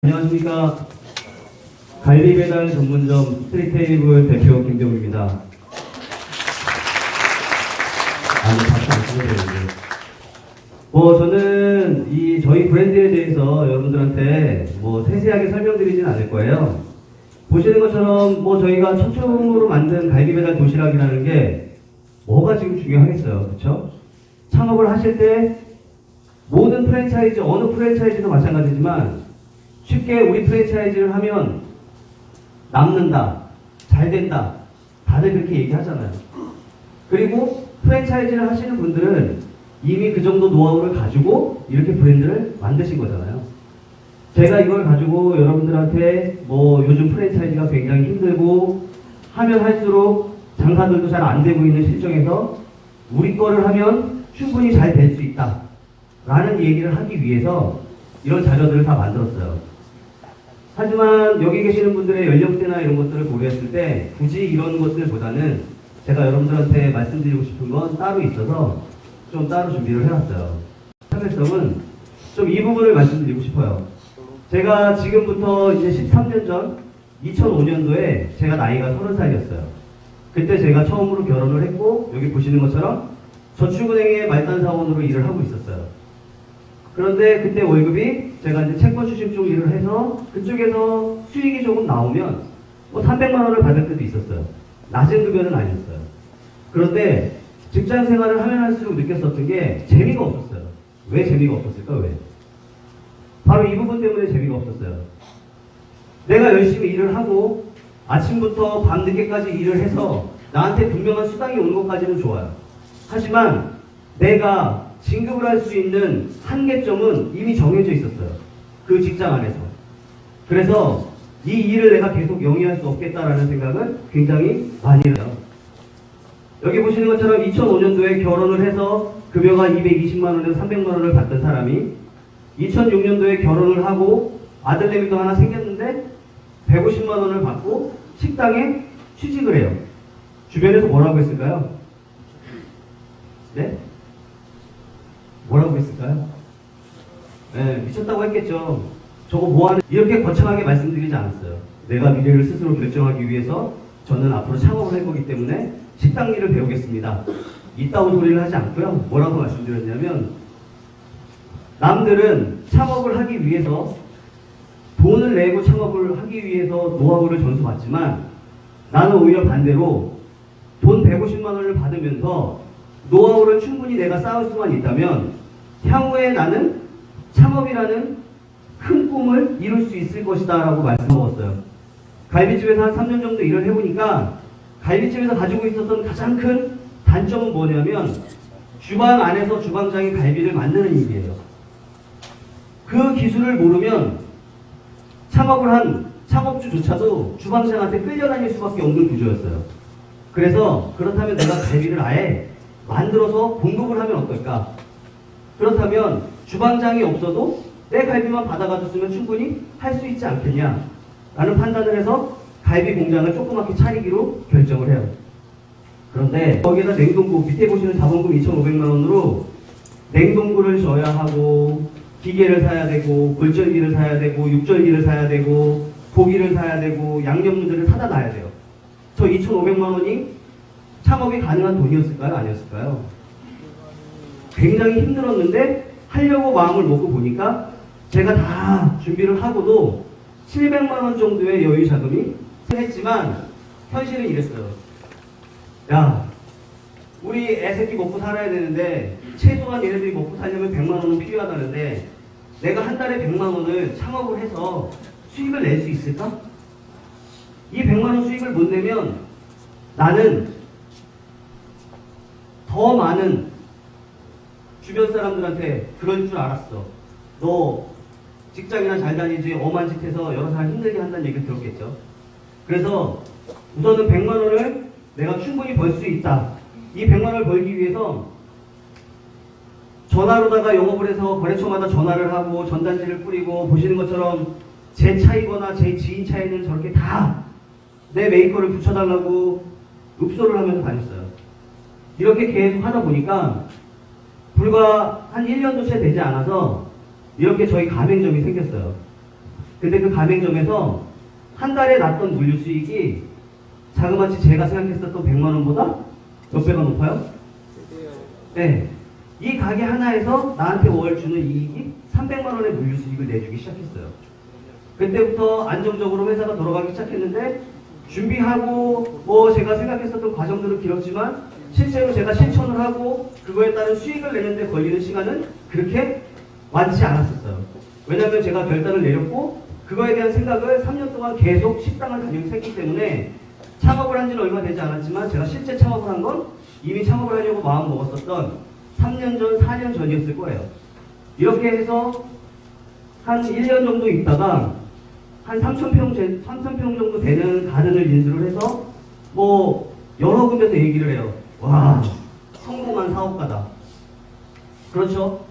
안녕하십니까. 갈비 배달 전문점 스트리테이블 대표 김병우입니다. 박수 안 치셔도 되는데. 저는 저희 브랜드에 대해서 여러분들한테 세세하게 설명드리진 않을 거예요. 보시는 것처럼 저희가 최초로 만든 갈비 배달 도시락이라는 게 뭐가 지금 중요하겠어요. 그쵸? 창업을 하실 때 모든 프랜차이즈, 어느 프랜차이즈도 마찬가지지만 쉽게 우리 프랜차이즈를 하면 남는다, 잘 된다, 다들 그렇게 얘기하잖아요. 그리고 프랜차이즈를 하시는 분들은 이미 그 정도 노하우를 가지고 이렇게 브랜드를 만드신 거잖아요. 제가 이걸 가지고 여러분들한테 요즘 프랜차이즈가 굉장히 힘들고 하면 할수록 장사들도 잘 안 되고 있는 실정에서 우리 거를 하면 충분히 잘 될 수 있다 라는 얘기를 하기 위해서 이런 자료들을 다 만들었어요. 하지만 여기 계시는 분들의 연령대나 이런 것들을 고려했을 때 굳이 이런 것들보다는 제가 여러분들한테 말씀드리고 싶은 건 따로 있어서 좀 따로 준비를 해놨어요. 참여성은 좀 이 부분을 말씀드리고 싶어요. 제가 지금부터 이제 13년 전 2005년도에 제가 나이가 30살이었어요. 그때 제가 처음으로 결혼을 했고 여기 보시는 것처럼 저축은행의 말단사원으로 일을 하고 있었어요. 그런데 그때 월급이 제가 이제 채권 수집 쪽 일을 해서 그쪽에서 수익이 조금 나오면 300만 원을 받을 때도 있었어요. 낮은 급여는 아니었어요. 그런데 직장 생활을 하면 할수록 느꼈었던 게 재미가 없었어요. 왜 재미가 없었을까? 왜? 바로 이 부분 때문에 재미가 없었어요. 내가 열심히 일을 하고 아침부터 밤늦게까지 일을 해서 나한테 분명한 수당이 오는 것까지는 좋아요. 하지만 내가 진급을 할 수 있는 한계점은 이미 정해져 있었어요. 그 직장 안에서. 그래서 이 일을 내가 계속 영위할 수 없겠다라는 생각을 굉장히 많이 해요. 여기 보시는 것처럼 2005년도에 결혼을 해서 급여가 220만 원에서 300만 원을 받던 사람이 2006년도에 결혼을 하고 아들내미도 하나 생겼는데 150만 원을 받고 식당에 취직을 해요. 주변에서 뭐라고 했을까요? 네? 뭐라고 했을까요? 네, 미쳤다고 했겠죠. 저거 뭐하는, 이렇게 거창하게 말씀드리지 않았어요. 내가 미래를 스스로 결정하기 위해서 저는 앞으로 창업을 할 거기 때문에 식당 일을 배우겠습니다. 이따운 소리를 하지 않고요. 뭐라고 말씀드렸냐면 남들은 창업을 하기 위해서 돈을 내고 창업을 하기 위해서 노하우를 전수받지만 나는 오히려 반대로 돈 150만 원을 받으면서 노하우를 충분히 내가 쌓을 수만 있다면 향후에 나는 창업이라는 큰 꿈을 이룰 수 있을 것이다 라고 말씀먹었어요. 갈비집에서 한 3년 정도 일을 해보니까 갈비집에서 가지고 있었던 가장 큰 단점은 뭐냐면 주방 안에서 주방장이 갈비를 만드는 일이에요. 그 기술을 모르면 창업을 한 창업주조차도 주방장한테 끌려다닐 수밖에 없는 구조였어요. 그래서 그렇다면 내가 갈비를 아예 만들어서 공급을 하면 어떨까? 그렇다면 주방장이 없어도 내 갈비만 받아가줬으면 충분히 할 수 있지 않겠냐? 라는 판단을 해서 갈비 공장을 조그맣게 차리기로 결정을 해요. 그런데 거기에다 냉동고, 밑에 보시는 자본금 2,500만 원으로 냉동고를 져야 하고 기계를 사야 되고 물절기를 사야 되고 육절기를 사야 되고 고기를 사야 되고 양념류들을 사다 놔야 돼요. 저 2,500만 원이 창업이 가능한 돈이었을까요? 아니었을까요? 굉장히 힘들었는데 하려고 마음을 먹고 보니까 제가 다 준비를 하고도 700만 원 정도의 여유 자금이 했지만 현실은 이랬어요. 야, 우리 애새끼 먹고 살아야 되는데 최소한 얘네들이 먹고 살려면 100만 원은 필요하다는데 내가 한 달에 100만 원을 창업을 해서 수익을 낼 수 있을까? 이 100만 원 수익을 못 내면 나는 더 많은 주변 사람들한테 그럴 줄 알았어. 너 직장이나 잘 다니지 엄한 짓 해서 여러 사람 힘들게 한다는 얘기를 들었겠죠. 그래서 우선은 100만 원을 내가 충분히 벌 수 있다. 이 100만 원을 벌기 위해서 전화로다가 영업을 해서 거래처마다 전화를 하고 전단지를 뿌리고 보시는 것처럼 제 차이거나 제 지인 차이는 저렇게 다 내 메이커를 붙여달라고 읍소를 하면서 다녔어요. 이렇게 계속 하다 보니까 불과 한 1년도 채 되지 않아서 이렇게 저희 가맹점이 생겼어요. 근데 그 가맹점에서 한 달에 났던 물류 수익이 자그마치 제가 생각했었던 100만 원보다 몇 배가 높아요? 네. 이 가게 하나에서 나한테 월 주는 이익이 300만 원의 물류 수익을 내주기 시작했어요. 그때부터 안정적으로 회사가 돌아가기 시작했는데 준비하고 뭐 제가 생각했었던 과정들은 길었지만 실제로 제가 실천을 하고 그거에 따른 수익을 내는데 걸리는 시간은 그렇게 많지 않았었어요. 왜냐하면 제가 결단을 내렸고 그거에 대한 생각을 3년 동안 계속 식당을 다니면서 했기 때문에 창업을 한 지는 얼마 되지 않았지만 제가 실제 창업을 한 건 이미 창업을 하려고 마음 먹었었던 3년 전, 4년 전이었을 거예요. 이렇게 해서 한 1년 정도 있다가 한 3,000평 정도 되는 가든을 인수를 해서 뭐 여러 군데서 얘기를 해요. 와, 성공한 사업가다. 그렇죠?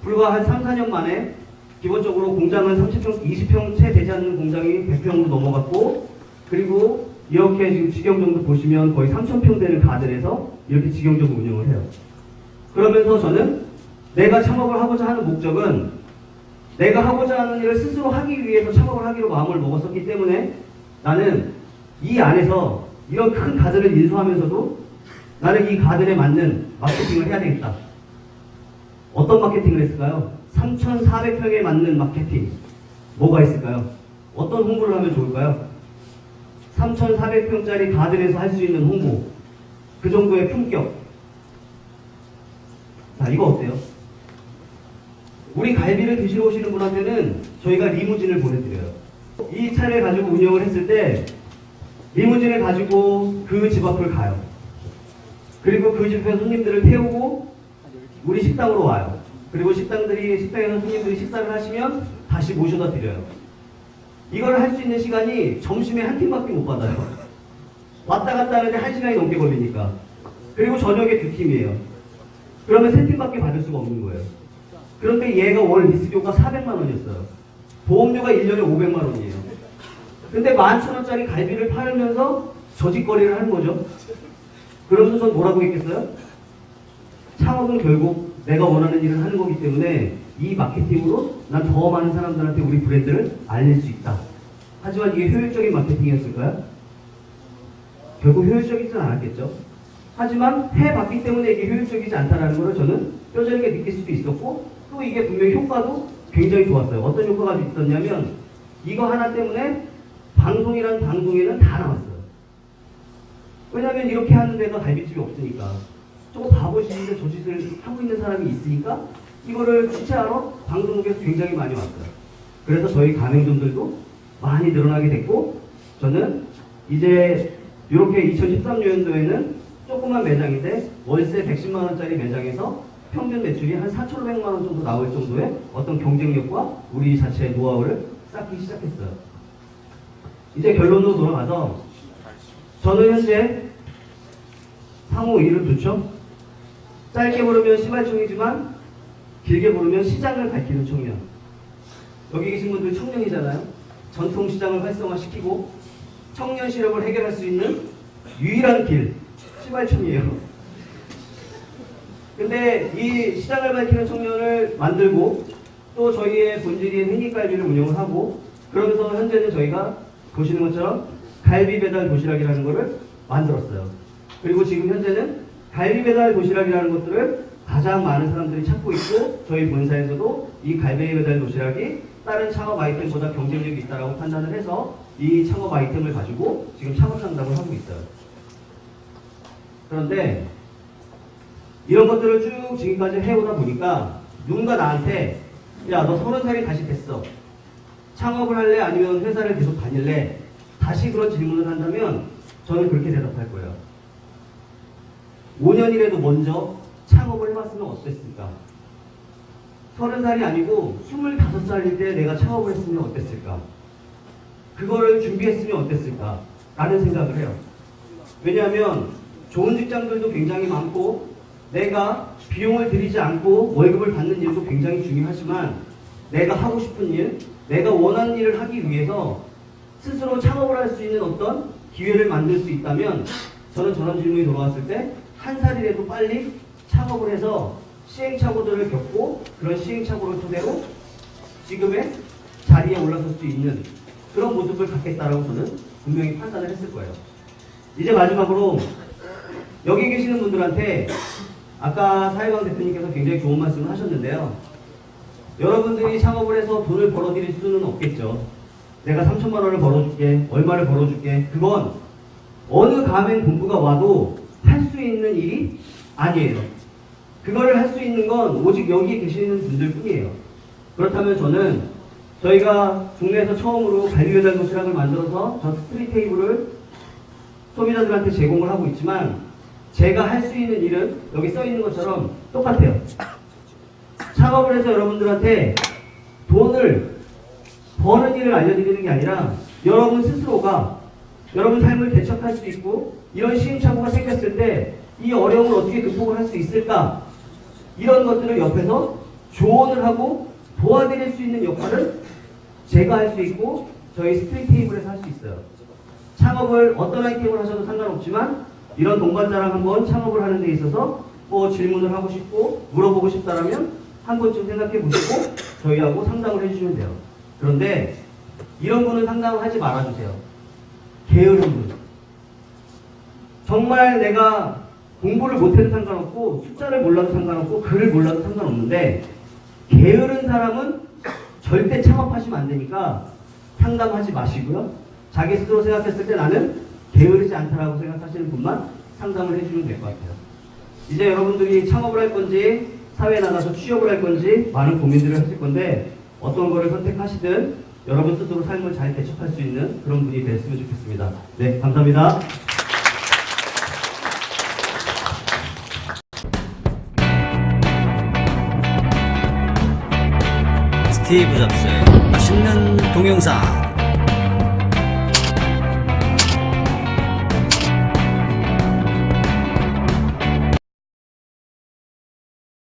불과 한 3, 4년 만에 기본적으로 공장은 30평, 20평 채 되지 않는 공장이 100평으로 넘어갔고 그리고 이렇게 지금 직영 정도 보시면 거의 3,000평 되는 가든에서 이렇게 직영적으로 운영을 해요. 그러면서 저는 내가 창업을 하고자 하는 목적은 내가 하고자 하는 일을 스스로 하기 위해서 창업을 하기로 마음을 먹었었기 때문에 나는 이 안에서 이런 큰 가든을 인수하면서도 나는 이 가든에 맞는 마케팅을 해야 되겠다. 어떤 마케팅을 했을까요? 3,400평에 맞는 마케팅. 뭐가 있을까요? 어떤 홍보를 하면 좋을까요? 3,400평짜리 가든에서 할 수 있는 홍보. 그 정도의 품격. 자, 이거 어때요? 우리 갈비를 드시러 오시는 분한테는 저희가 리무진을 보내드려요. 이 차를 가지고 운영을 했을 때 리무진을 가지고 그 집 앞을 가요. 그리고 그 집에서 손님들을 태우고 우리 식당으로 와요. 그리고 식당에서 손님들이 식사를 하시면 다시 모셔다 드려요. 이걸 할 수 있는 시간이 점심에 한 팀밖에 못 받아요. 왔다 갔다 하는데 1시간이 넘게 걸리니까. 그리고 저녁에 2팀이에요. 그러면 3팀밖에 받을 수가 없는 거예요. 그런데 얘가 월 리스료가 400만 원이었어요. 보험료가 1년에 500만 원이에요. 근데 11,000원짜리 갈비를 팔면서 저짓거리를 하는 거죠. 그러면서 전 뭐라고 했겠어요? 창업은 결국 내가 원하는 일을 하는 거기 때문에 이 마케팅으로 난 더 많은 사람들한테 우리 브랜드를 알릴 수 있다. 하지만 이게 효율적인 마케팅이었을까요? 결국 효율적이진 않았겠죠. 하지만 해봤기 때문에 이게 효율적이지 않다는 걸 저는 뼈저리게 느낄 수도 있었고 또 이게 분명히 효과도 굉장히 좋았어요. 어떤 효과가 있었냐면 이거 하나 때문에 방송이라는 방송에는 다 나왔어요. 왜냐하면 이렇게 하는 데가 갈비집이 없으니까. 저거 바보짓인데 저 짓을 하고 있는 사람이 있으니까 이거를 취재하러 방송국에서 굉장히 많이 왔어요. 그래서 저희 가맹점들도 많이 늘어나게 됐고 저는 이제 이렇게 2013년도에는 조그만 매장인데 월세 110만 원짜리 매장에서 평균 매출이 한 4,500만 원 정도 나올 정도의 어떤 경쟁력과 우리 자체의 노하우를 쌓기 시작했어요. 이제 결론으로 돌아가서 저는 현재 상호 이름 좋죠? 짧게 부르면 시발총이지만 길게 부르면 시장을 밝히는 청년. 여기 계신 분들 청년이잖아요. 전통시장을 활성화시키고 청년 실업을 해결할 수 있는 유일한 길, 시발총이에요. 근데 이 시장을 밝히는 청년을 만들고 또 저희의 본질인 횡기갈비를 운영을 하고 그러면서 현재는 저희가 보시는 것처럼 갈비 배달 도시락이라는 것을 만들었어요. 그리고 지금 현재는 갈비 배달 도시락이라는 것들을 가장 많은 사람들이 찾고 있고 저희 본사에서도 이 갈비 배달 도시락이 다른 창업 아이템보다 경쟁력이 있다고 판단을 해서 이 창업 아이템을 가지고 지금 창업 상담을 하고 있어요. 그런데 이런 것들을 쭉 지금까지 해오다 보니까 누군가 나한테 야, 너 30살이 다시 됐어. 창업을 할래? 아니면 회사를 계속 다닐래? 다시 그런 질문을 한다면 저는 그렇게 대답할 거예요. 5년이라도 먼저 창업을 해봤으면 어땠을까? 30살이 아니고 25살일 때 내가 창업을 했으면 어땠을까? 그거를 준비했으면 어땠을까? 라는 생각을 해요. 왜냐하면 좋은 직장들도 굉장히 많고 내가 비용을 들이지 않고 월급을 받는 일도 굉장히 중요하지만 내가 하고 싶은 일, 내가 원하는 일을 하기 위해서 스스로 창업을 할 수 있는 어떤 기회를 만들 수 있다면 저는 저런 질문이 돌아왔을 때 한 살이라도 빨리 창업을 해서 시행착오들을 겪고 그런 시행착오를 토대로 지금의 자리 자리에 올라설 수 있는 그런 모습을 갖겠다라고 저는 분명히 판단을 했을 거예요. 이제 마지막으로 여기 계시는 분들한테 아까 사회강 대표님께서 굉장히 좋은 말씀을 하셨는데요. 여러분들이 창업을 해서 돈을 벌어들일 수는 없겠죠. 내가 3천만 원을 벌어줄게, 얼마를 벌어줄게. 그건 어느 가맹 본부가 와도 할 수 있는 일이 아니에요. 그거를 할 수 있는 건 오직 여기 계시는 분들 뿐이에요. 그렇다면 저는 저희가 국내에서 처음으로 관리배달 도시락을 만들어서 저 스트릿 테이블을 소비자들한테 제공을 하고 있지만 제가 할 수 있는 일은 여기 써 있는 것처럼 똑같아요. 창업을 해서 여러분들한테 돈을 버는 일을 알려드리는 게 아니라 여러분 스스로가 여러분 삶을 대척할 수 있고 이런 시행착오가 생겼을 때 이 어려움을 어떻게 극복을 할 수 있을까, 이런 것들을 옆에서 조언을 하고 도와드릴 수 있는 역할은 제가 할 수 있고 저희 스트릿 테이블에서 할 수 있어요. 창업을 어떤 아이템을 하셔도 상관없지만 이런 동반자랑 한번 창업을 하는 데 있어서 뭐 질문을 하고 싶고 물어보고 싶다라면 한 번쯤 생각해 보시고 저희하고 상담을 해주시면 돼요. 그런데 이런 분은 상담을 하지 말아주세요. 게으른 분. 정말 내가 공부를 못해도 상관없고 숫자를 몰라도 상관없고 글을 몰라도 상관없는데 게으른 사람은 절대 창업하시면 안 되니까 상담하지 마시고요. 자기 스스로 생각했을 때 나는 게으르지 않다라고 생각하시는 분만 상담을 해주면 될 것 같아요. 이제 여러분들이 창업을 할 건지 사회에 나가서 취업을 할 건지 많은 고민들을 하실 건데 어떤 거를 선택하시든 여러분 스스로 삶을 잘 대처할 수 있는 그런 분이 됐으면 좋겠습니다. 네, 감사합니다. 스티브 잡스의 맛있는 동영상.